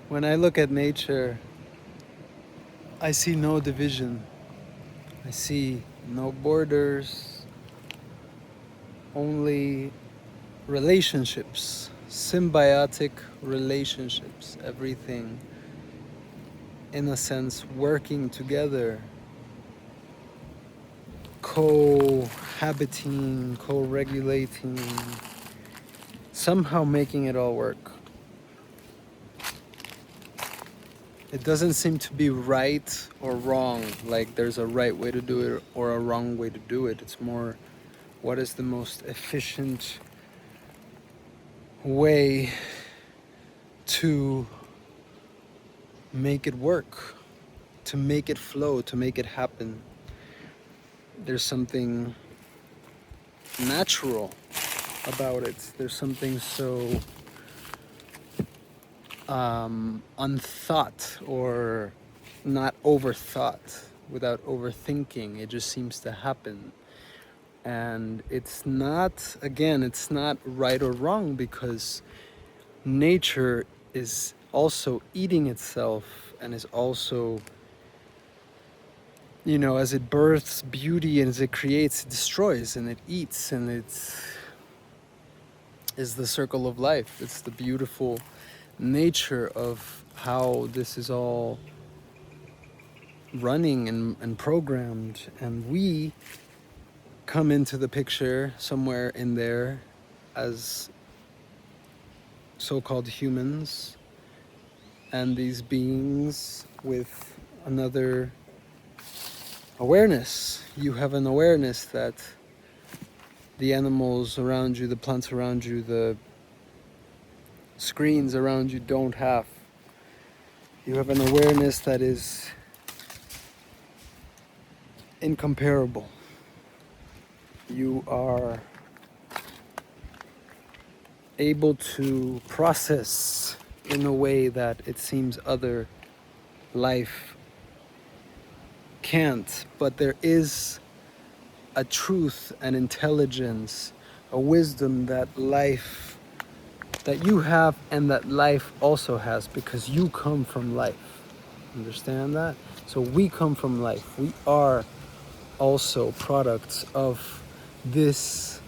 When I look at nature, I see no division. I see no borders, only relationships, symbiotic relationships, everything in a sense working together, cohabiting, co regulating, somehow making it all work. It doesn't seem to be right or wrong, like there's a right way to do it or a wrong way to do it. It's more what is the most efficient way to make it work, to make it flow, to make it happen. There's something natural about it. There's something so unthought or not overthought without overthinking. It just seems to happen. And it's not, again, it's not right or wrong because nature is also eating itself and is also, you know, as it births beauty and as it creates, it destroys and it eats, and it's is the circle of life. It's the beautiful nature of how this is all running and programmed, and we come into the picture somewhere in there as so-called humans and these beings with another awareness. You have an awareness that the animals around you, the plants around you, the screens around you don't have. You have an awareness that is incomparable. You are able to process in a way that it seems other life can't, but there is a truth, an intelligence, a wisdom that life, that you have and that life also has, because you come from life. Understand that? So we come from life. We are also products of this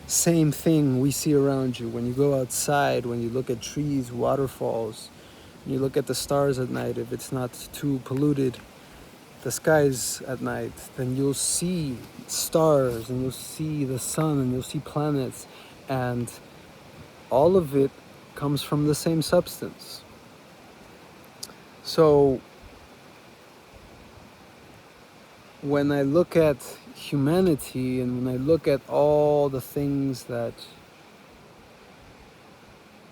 same thing we see around you. When you go outside, when you look at trees, waterfalls, when you look at the stars at night, if it's not too polluted, the skies at night, then you'll see stars and you'll see the sun and you'll see planets, and all of it comes from the same substance. So when I look at humanity and when I look at all the things that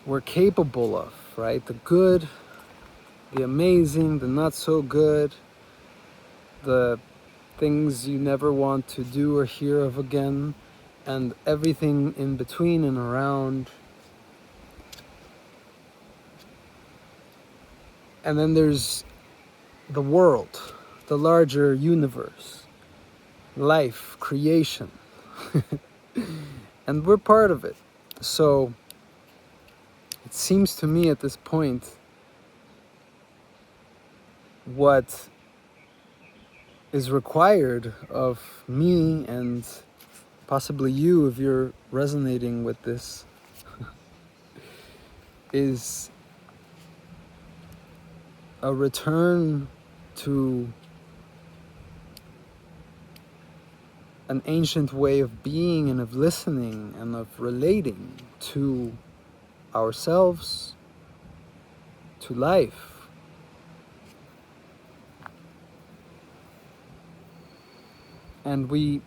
we're capable of, right? The good, the amazing, the not so good, the things you never want to do or hear of again, and everything in between and around. And then there's the world, the larger universe, life, creation. And we're part of it. So it seems to me at this point, what is required of me and possibly you, if you're resonating with this, is a return to an ancient way of being and of listening and of relating to ourselves, to life. And we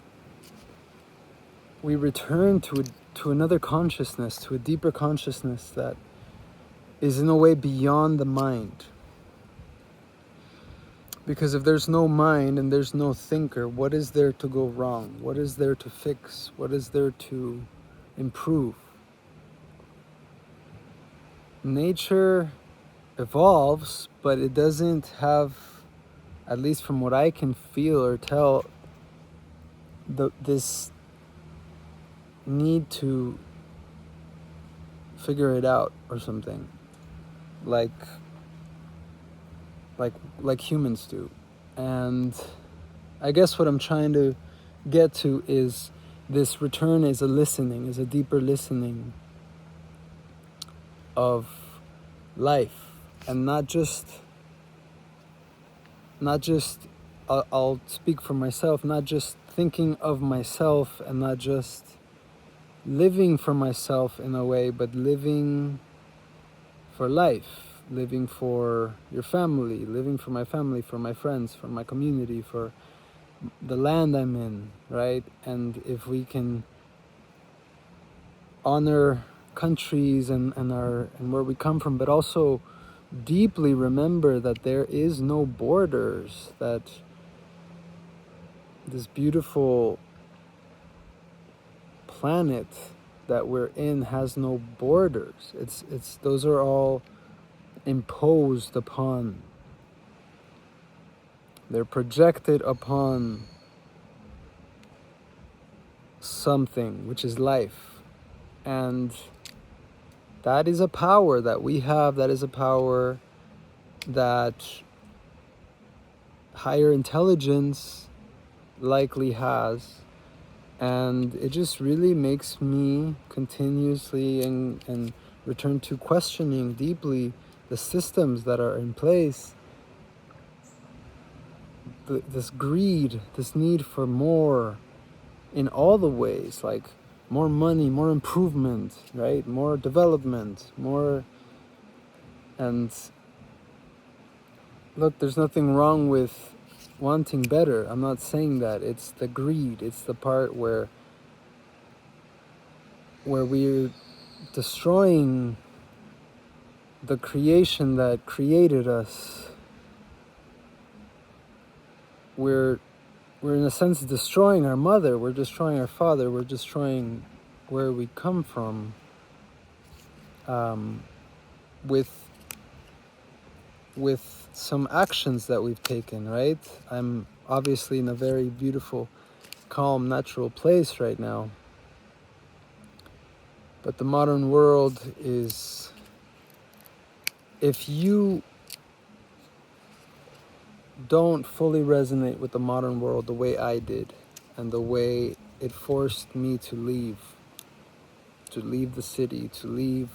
return to another consciousness, to a deeper consciousness that is in a way beyond the mind. Because if there's no mind and there's no thinker, what is there to go wrong? What is there to fix? What is there to improve? Nature evolves, but it doesn't have, at least from what I can feel or tell, this need to figure it out or something. like like humans do. And I guess what I'm trying to get to is this return is a listening, is a deeper listening of life, and not just I'll speak for myself, not just thinking of myself and not just living for myself in a way, but living for life, living for your family, living for my friends, for my community, for the land I'm in, right? And if we can honor countries and where we come from, but also deeply remember that there is no borders, that this beautiful planet that we're in has no borders. It's those are all imposed upon. They're projected upon something, which is life. And that is a power that we have, that is a power that higher intelligence likely has. And it just really makes me continuously and return to questioning deeply the systems that are in place, this greed, this need for more in all the ways, like more money, more improvement, right? More development, more. And look, there's nothing wrong with wanting better. I'm not saying that. It's the greed. It's the part where we're destroying the creation that created us. We're in a sense destroying our mother, we're destroying our father, we're destroying where we come from, with some actions that we've taken, right? I'm obviously in a very beautiful, calm, natural place right now. But the modern world is, if you don't fully resonate with the modern world the way I did, and the way it forced me to leave the city, to leave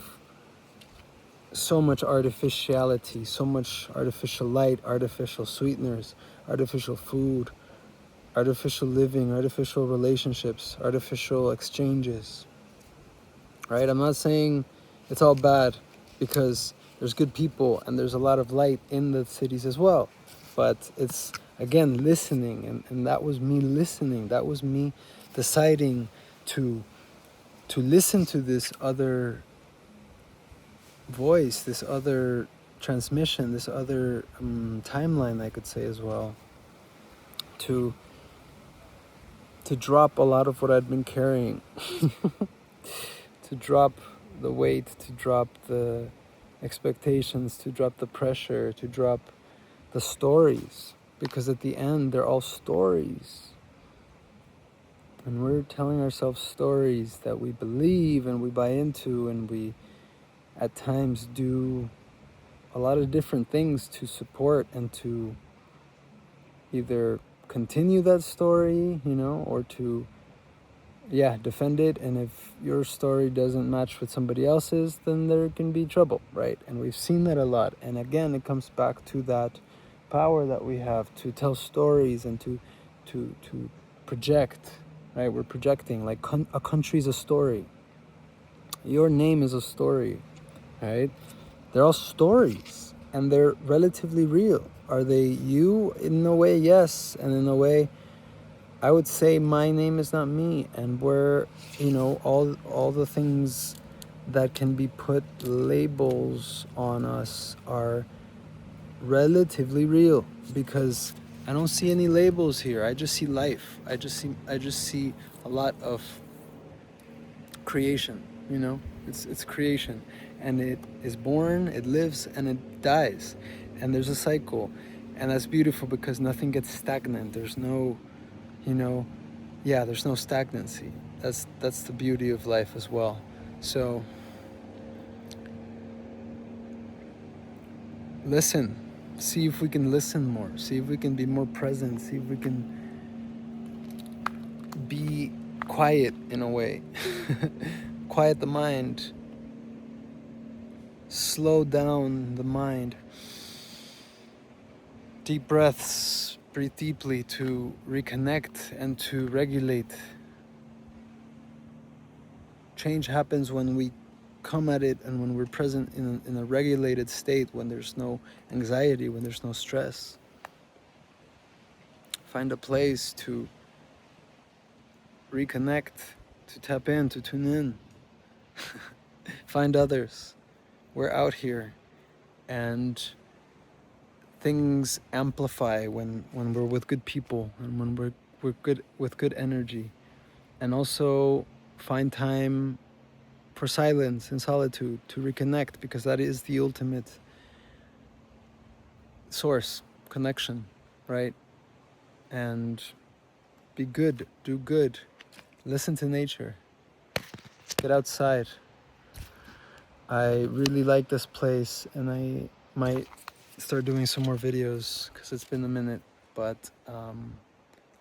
so much artificiality, so much artificial light, artificial sweeteners, artificial food, artificial living, artificial relationships, artificial exchanges, right? I'm not saying it's all bad, because there's good people and there's a lot of light in the cities as well. But it's, again, listening, and that was me listening. That was me deciding to listen to this other voice, this other transmission, this other timeline, I could say as well, to drop a lot of what I'd been carrying, to drop the weight, to drop the expectations, to drop the pressure, to drop the stories, because at the end they're all stories, and we're telling ourselves stories that we believe and we buy into, and we at times do a lot of different things to support and to either continue that story, or to defend it. And if your story doesn't match with somebody else's, then there can be trouble, right? And we've seen that a lot. And again, it comes back to that power that we have to tell stories and to project, right? We're projecting, like a country's a story. Your name is a story, right? They're all stories, and they're relatively real. Are they you? In a way, yes. And in a way, I would say my name is not me. And where, all the things that can be put labels on us are relatively real, because I don't see any labels here. I just see life. I just see a lot of creation, it's creation, and it is born, it lives, and it dies, and there's a cycle, and that's beautiful, because nothing gets stagnant. There's no, there's no stagnancy. That's the beauty of life as well. So listen. See if we can listen more. See if we can be more present. See if we can be quiet in a way. Quiet the mind. Slow down the mind. Deep breaths. Breathe deeply to reconnect and to regulate. Change happens when we come at it and when we're present in a regulated state, when there's no anxiety, when there's no stress. Find a place to reconnect, to tap in, to tune in. Find others. We're out here, and things amplify when we're with good people and when we're good with good energy. And also find time for silence and solitude to reconnect, because that is the ultimate source, connection, right? And be good, do good, listen to nature, get outside. I really like this place, and I might start doing some more videos because it's been a minute, but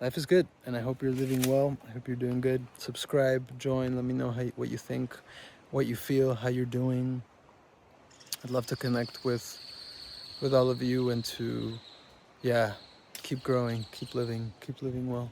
life is good, and I hope you're living well. I hope you're doing good. Subscribe, join, let me know what you think, what you feel, how you're doing. I'd love to connect with all of you, and to keep growing, keep living well.